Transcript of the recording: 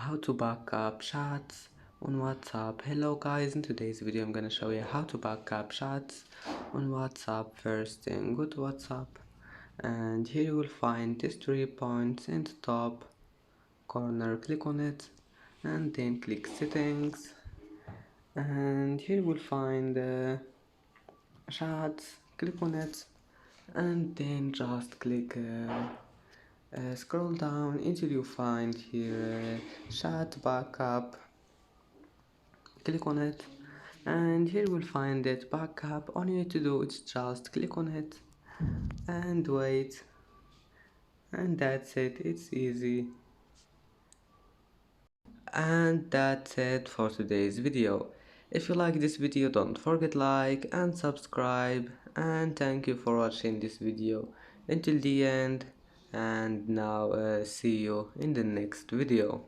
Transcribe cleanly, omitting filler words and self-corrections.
how to back up chats on WhatsApp. Hello guys, in today's video I'm gonna show you how to back up chats on WhatsApp. First thing, go to WhatsApp and here you will find these 3 points in the top corner. Click on it and then click settings, and here you will find chats. Click on it and then just click scroll down until you find here chat backup. Click on it and here you will find it backup. All you need to do is just click on it and wait, and that's it. It's easy. And that's it for today's video. If you like this video, don't forget like and subscribe, and thank you for watching this video until the end. And now see you in the next video.